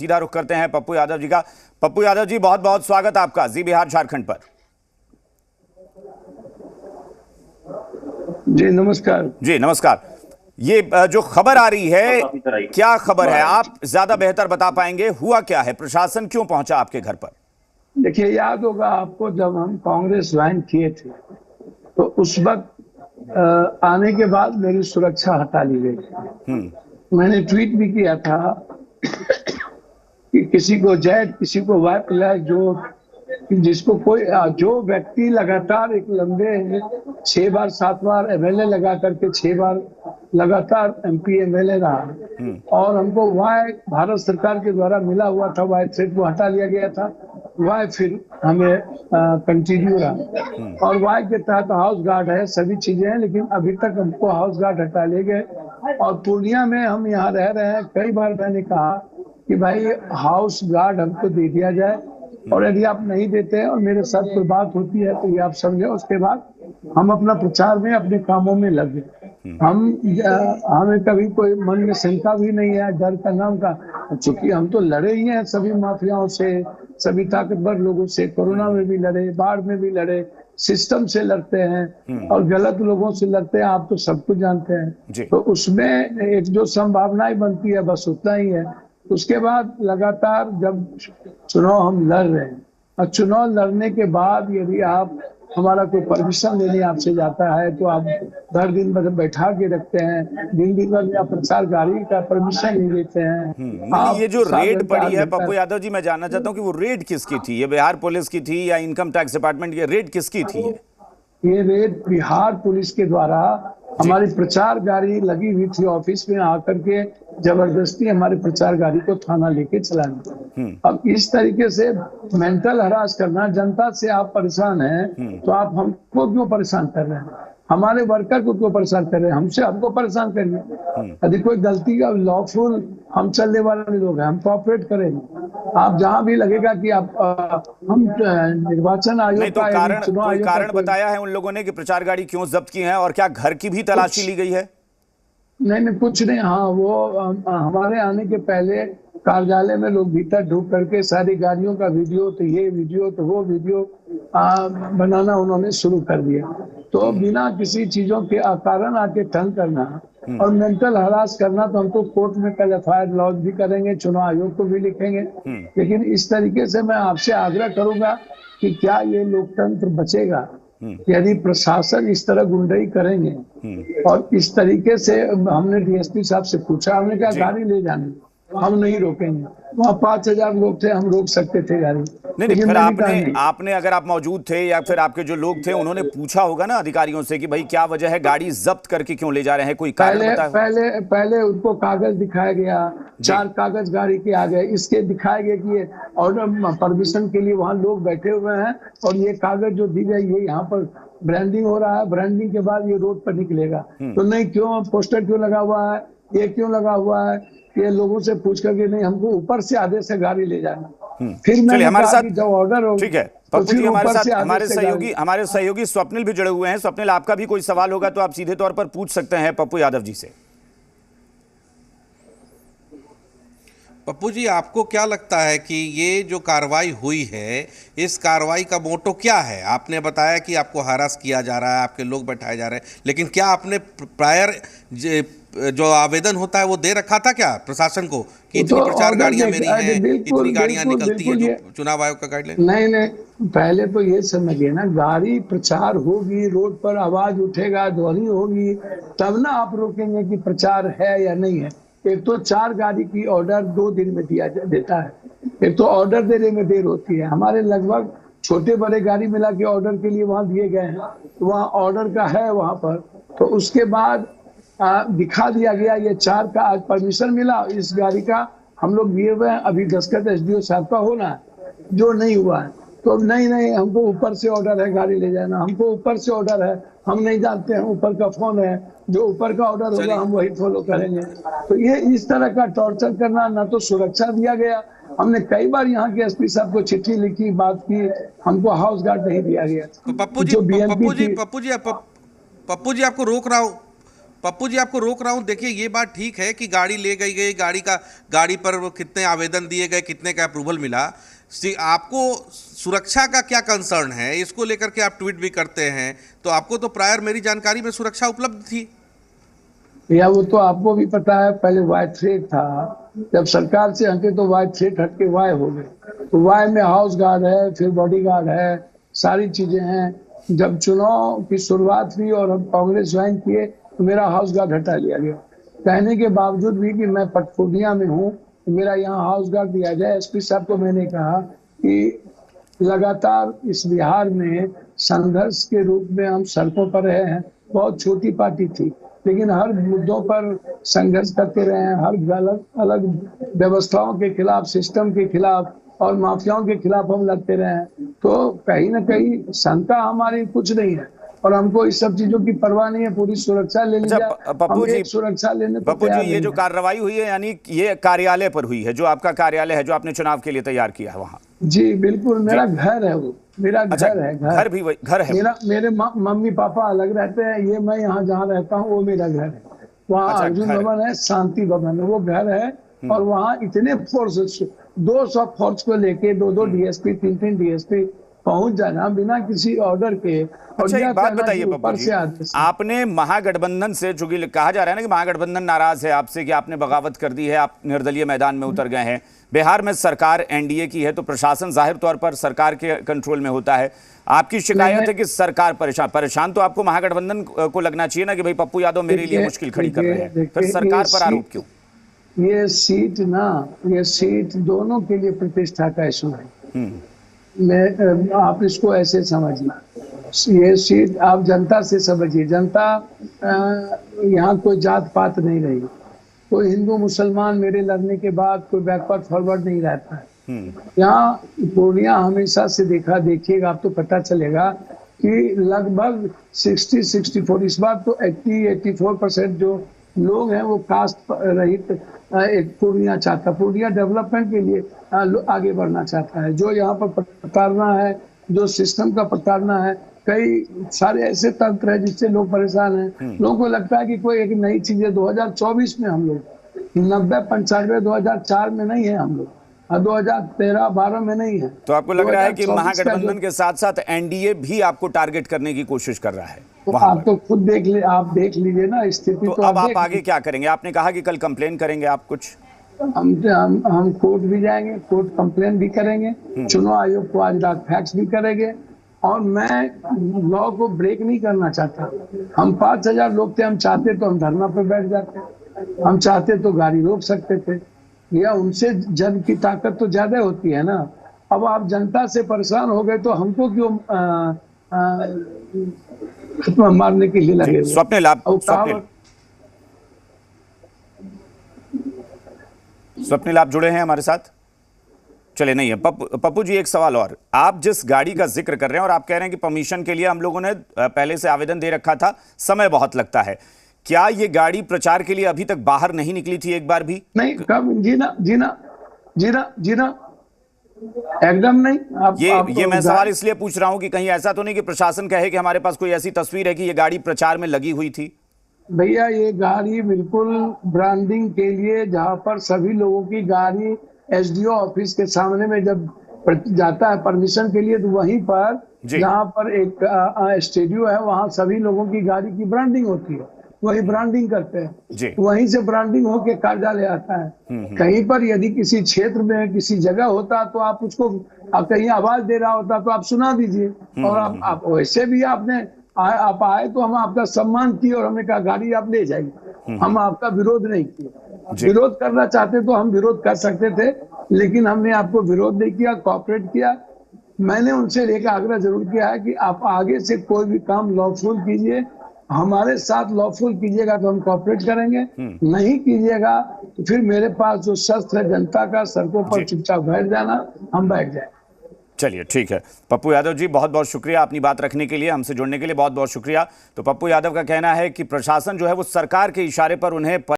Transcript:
सीधा रुख करते हैं पप्पू यादव जी का। पप्पू यादव जी, बहुत बहुत स्वागत आपका जी बिहार झारखंड पर। जी नमस्कार। जी नमस्कार। ये जो खबर आ रही है, क्या खबर है? आप ज्यादा बेहतर बता पाएंगे, हुआ क्या है? प्रशासन क्यों पहुंचा आपके घर पर? देखिए, याद होगा आपको जब हम कांग्रेस ज्वाइन किए थे तो उस वक्त आने के बाद मेरी सुरक्षा हटा ली गई। मैंने ट्वीट भी किया था कि किसी को जेड, किसी को वाई प्लस, जिसको कोई जो व्यक्ति लगातार एक लंबे 6 बार 7 बार एमएलए लगा करके 6 बार लगातार एमपी एमएलए रहा और हमको वाई भारत सरकार के द्वारा मिला हुआ था, वाई थ्रेड को हटा लिया गया था, वाई फिर हमें कंटिन्यू रहा और वाई के तहत हाउस गार्ड है, सभी चीजें हैं, लेकिन अभी तक हमको हाउस गार्ड हटा ले गए। और पूर्णिया में हम यहाँ रह रहे हैं, कई बार मैंने कहा कि भाई हाउस गार्ड हमको दे दिया जाए और यदि आप नहीं देते हैं और मेरे साथ कोई बात होती है तो ये आप समझे, उसके बाद हम अपना प्रचार में अपने कामों में लगे। हमें कभी कोई मन में शंका भी नहीं है, डर का नाम का, चूंकि हम तो लड़े ही हैं सभी माफियाओं से, सभी ताकतवर लोगों से, कोरोना में भी लड़े, बाढ़ में भी लड़े, सिस्टम से लड़ते हैं और गलत लोगों से लड़ते हैं, आप तो सब कुछ जानते हैं। तो उसमें एक जो संभावनाएं बनती है बस उतना ही है। उसके बाद लगातार जब चुनाव हम लड़ रहे हैं और चुनाव लड़ने के बाद यदि आप हमारा कोई परमिशन लेने आपसे जाता है तो आप भर दिन भर बैठा के रखते हैं, दिन भर या प्रचार गाड़ी का परमिशन नहीं देते हैं। ये जो रेड पड़ी है पप्पू यादव जी, मैं जानना चाहता हूँ कि वो रेड किसकी थी? ये बिहार पुलिस की थी या इनकम टैक्स डिपार्टमेंट? ये रेड किसकी थी? ये रेड बिहार पुलिस के द्वारा हमारी प्रचार गाड़ी लगी हुई थी, ऑफिस में आकर के जबरदस्ती हमारे प्रचार गाड़ी को थाना लेके चलाना। अब इस तरीके से मेंटल हरास करना, जनता से आप परेशान हैं तो आप हमको क्यों परेशान कर रहे हैं? हमारे वर्कर को क्यों परेशान कर रहे हैं? हमको परेशान करिए। यदि कोई गलती का लॉफुल हम चलने वाले लोग हैं, हम कोऑपरेट करेंगे। आप जहां भी लगेगा कि आप हम निर्वाचन आयोग का कारण बताया है उन लोगों ने कि प्रचार गाड़ी क्यों जब्त की है और क्या घर की भी तलाशी ली गई है? नहीं कुछ नहीं। हाँ, वो हमारे आने के पहले कार्यालय में लोग भीतर ढूंढ करके सारी गाड़ियों का वीडियो, तो ये वीडियो तो वो वीडियो बनाना उन्होंने शुरू कर दिया। तो बिना किसी चीजों के कारण आके तंग करना और मेंटल हरास करना, तो हम तो कोर्ट में कल एफआईआर लॉन्च भी करेंगे, चुनाव आयोग को भी लिखेंगे। लेकिन इस तरीके से मैं आपसे आग्रह करूंगा कि क्या ये लोकतंत्र बचेगा यदि प्रशासन इस तरह गुंडाई करेंगे? और इस तरीके से हमने डीएसपी साहब से पूछा, हमने कहा गाड़ी ले जाने, हम नहीं रोकेंगे। वहाँ 5000 लोग थे, हम रोक सकते थे गाड़ी। नहीं, फिर आपने अगर आप मौजूद थे या फिर आपके जो लोग थे उन्होंने पूछा होगा ना अधिकारियों से कि भाई क्या वजह है, गाड़ी जब्त करके क्यों ले जा रहे हैं, कोई कारण बताया? पहले उनको कागज दिखाया गया, 4 कागज गाड़ी के आ गए, इसके दिखाया गया कि ये ऑर्डर परमिशन के लिए वहाँ लोग बैठे हुए हैं और ये कागज जो दी गई ये यहाँ पर ब्रांडिंग हो रहा है, ब्रांडिंग के बाद ये रोड पर निकलेगा। तो नहीं, क्यों पोस्टर क्यों लगा हुआ है, ये क्यों लगा हुआ है? ये लोगों से पूछ करके नहीं, हमको ऊपर से आदेश है गाड़ी ले जाना। फिर मैंने हमारे साथ जब ऑर्डर हो, ठीक है पप्पू जी, हमारे सहयोगी स्वप्निल भी जुड़े हुए हैं। स्वप्निल, आपका भी कोई सवाल होगा तो आप सीधे तौर पर पूछ सकते हैं पप्पू यादव जी से। पप्पू जी, आपको क्या लगता है कि ये जो कार्रवाई हुई है, इस कार्रवाई का मोटो क्या है? आपने बताया कि आपको हरास किया जा रहा है, आपके लोग बैठाए जा रहे हैं, लेकिन क्या आपने प्रायर जो आवेदन होता है वो दे रखा था क्या प्रशासन को कि इतनी प्रचार गाड़ियां मेरी हैं, इतनी गाड़ियां निकलती हैं जो चुनाव आयोग का गाइडलाइन? नहीं, पहले तो ये समझिए ना, गाड़ी प्रचार होगी, रोड पर आवाज उठेगा, ध्वनि होगी, तब ना आप रोकेंगे कि प्रचार है या नहीं है। एक तो 4 गाड़ी की ऑर्डर 2 दिन में देता है, एक तो ऑर्डर देने में देर होती है। हमारे लगभग छोटे बड़े गाड़ी मिला के ऑर्डर के लिए वहाँ दिए गए हैं, तो वहाँ ऑर्डर का है वहाँ पर। तो उसके बाद दिखा दिया गया, ये 4 का आज परमिशन मिला, इस गाड़ी का हम लोग दिए हुए हैं, अभी दस्तखत एसडीओ साहब का होना है, जो नहीं हुआ है। तो नहीं, हमको ऊपर से ऑर्डर है गाड़ी ले जाना, हमको ऊपर से ऑर्डर है, हम नहीं जानते हैं ऊपर का फोन है, जो ऊपर का ऑर्डर होगा हम वही फॉलो करेंगे। तो ये इस तरह का टॉर्चर करना, ना तो सुरक्षा दिया गया। हमने कई बार यहाँ के एसपी साहब को चिट्ठी लिखी, बात की, हमको हाउस गार्ड नहीं दिया गया। पप्पू जी आपको रोक रहा हूँ पप्पू जी आपको रोक रहा हूं, देखिए ये बात ठीक है कि गाड़ी ले गई गाड़ी पर कितने आवेदन दिए गए, कितने का अप्रूवल मिला। आपको सुरक्षा का क्या कंसर्न है, इसको लेकर के आप ट्वीट भी करते हैं, तो आपको तो प्रायर मेरी जानकारी में सुरक्षा उपलब्ध थी। या वो तो आपको भी पता है, पहले वाई थ्रेट था, जब सरकार से हटे तो वाई थ्रेट हट के वाई हो गए। तो वाई में हाउस गार्ड है, फिर बॉडी गार्ड है, सारी चीजें हैं। जब चुनाव की शुरुआत हुई और हम कांग्रेस ज्वाइन किए तो मेरा हाउस गार्ड हटा लिया गया, कहने के बावजूद भी कि मैं पटपूर्णिया में हूँ, तो मेरा यहाँ हाउस गार्ड दिया जाए। एसपी साहब को मैंने कहा कि लगातार इस बिहार में संघर्ष के रूप में हम सड़कों पर रहे हैं। बहुत छोटी पार्टी थी, लेकिन हर मुद्दों पर संघर्ष करते रहे हैं, हर अलग अलग व्यवस्थाओं के खिलाफ, सिस्टम के खिलाफ और माफियाओं के खिलाफ हम लड़ते रहे हैं। तो कहीं ना कहीं शंका हमारी कुछ नहीं है और हमको इस सब चीजों की परवाह नहीं है। पूरी सुरक्षा ले लीजिए। पप्पू जी, सुरक्षा लेने पप्पू जी, ये जो कार्रवाई हुई है यानी ये कार्यालय पर हुई है, जो आपका कार्यालय है जो आपने चुनाव के लिए तैयार किया है वहाँ? जी बिल्कुल, मेरा घर है वो, मेरा घर है। घर भी घर है? मेरे मम्मी पापा अलग रहते हैं, ये मैं यहाँ जहाँ रहता हूँ वो मेरा घर है। वहाँ अर्जुन भवन है, शांति भवन है, वो घर है। और वहाँ इतने फोर्स, 200 फोर्स को लेके 2 डीएसपी 3 डीएसपी पहुंच जाना बिना किसी ऑर्डर के। अच्छा, एक बात बताइए पप्पू जी, आपने महागठबंधन से, चूंकि कहा जा रहा है ना कि महागठबंधन नाराज है आपसे कि आपने बगावत कर दी है, आप निर्दलीय मैदान में उतर गए हैं। बिहार में सरकार एनडीए की है तो प्रशासन जाहिर तौर पर सरकार के कंट्रोल में होता है। आपकी शिकायत है कि सरकार परेशान तो आपको महागठबंधन को लगना चाहिए ना कि भाई पप्पू यादव मेरे लिए मुश्किल खड़ी कर रहे हैं, फिर सरकार पर आरोप क्यों? ये सीट दोनों के लिए प्रतिष्ठा का इशू है। आप इसको ऐसे समझना, ये सीट आप जनता से समझिए। जनता यहाँ कोई जात पात नहीं रही, कोई हिंदू मुसलमान मेरे लड़ने के बाद कोई बैकवर्ड फॉरवर्ड नहीं रहता है। यहाँ पूर्णिया हमेशा से देखिएगा आप तो पता चलेगा कि लगभग 60-64, इस बार तो 80-84% जो लोग हैं वो कास्ट रहित एक पूर्णिया चाहता, पूर्णिया डेवलपमेंट के लिए आगे बढ़ना चाहता है। जो यहाँ पर प्रताड़ना है, जो सिस्टम का प्रताड़ना है, कई सारे ऐसे तंत्र है जिससे लोग परेशान हैं। लोगों को लगता है कि कोई एक नई चीज है। 2024 में हम लोग 90-95 2004 में नहीं है, हम लोग 2013-12 में नहीं है। तो आपको लग रहा है कि महागठबंधन के साथ साथ एनडीए भी आपको टारगेट करने की कोशिश कर रहा है? तो आप तो खुद आप देख लीजिए ना स्थिति। तो अब आप आगे क्या करेंगे? आपने कहा कि कल कंप्लेन करेंगे आप कुछ? हम कोर्ट भी जाएंगे, कोर्ट कंप्लेन भी करेंगे, चुनाव आयोग को आज रात फैक्स भी करेंगे। और मैं लॉ को ब्रेक नहीं करना चाहता। हम 5000 लोग थे, हम चाहते तो हम धरना पे बैठ जाते, हम चाहते तो गाड़ी रोक सकते थे, या उनसे जन की ताकत तो ज्यादा होती है ना। अब आप जनता से परेशान हो गए तो हमको क्यों मारने के लिए लगे? स्वप्निल आप जुड़े हैं हमारे साथ? चले नहीं है। पप्पू जी, एक सवाल और। आप जिस गाड़ी का जिक्र कर रहे हैं और आप कह रहे हैं कि परमिशन के लिए हम लोगों ने पहले से आवेदन दे रखा था, समय बहुत लगता है, क्या ये गाड़ी प्रचार के लिए अभी तक बाहर नहीं निकली थी एक बार भी? नहीं, कब? जीना एकदम नहीं। ये मैं सवाल इसलिए पूछ रहा हूं कि कहीं ऐसा तो नहीं कि प्रशासन कहे कि हमारे पास कोई ऐसी तस्वीर है कि ये गाड़ी प्रचार में लगी हुई थी? भैया, ये गाड़ी बिल्कुल ब्रांडिंग के लिए, जहां पर सभी लोगों की गाड़ी एसडीओ ऑफिस के सामने में जब जाता है परमिशन के लिए, तो वहीं पर जहां पर एक स्टूडियो है वहां सभी लोगों की गाड़ी की ब्रांडिंग होती है, वही ब्रांडिंग करते हैं, वहीं से ब्रांडिंग होके कार्यालय आता है। कहीं पर यदि किसी क्षेत्र में किसी जगह होता तो आप उसको, कहीं आवाज दे रहा होता तो आप सुना दीजिए। और आप वैसे भी आप आए तो हम आपका सम्मान किए और हमने कहा गाड़ी आप ले जाइए, हम आपका विरोध नहीं किया। विरोध करना चाहते तो हम विरोध कर सकते थे, लेकिन हमने आपको विरोध नहीं किया, कोऑपरेट किया। मैंने उनसे एक आग्रह जरूर किया है कि आप आगे से कोई भी काम लॉफुल कीजिए, हमारे साथ लॉफुल कीजिएगा तो हम कोऑपरेट करेंगे, नहीं कीजिएगा तो फिर मेरे पास जो शस्त्र है जनता का, सड़कों पर चुपचाप बैठ जाना, हम बैठ जाए। चलिए, ठीक है। पप्पू यादव जी, बहुत बहुत शुक्रिया अपनी बात रखने के लिए, हमसे जुड़ने के लिए बहुत बहुत शुक्रिया। तो पप्पू यादव का कहना है कि प्रशासन जो है वो सरकार के इशारे पर उन्हें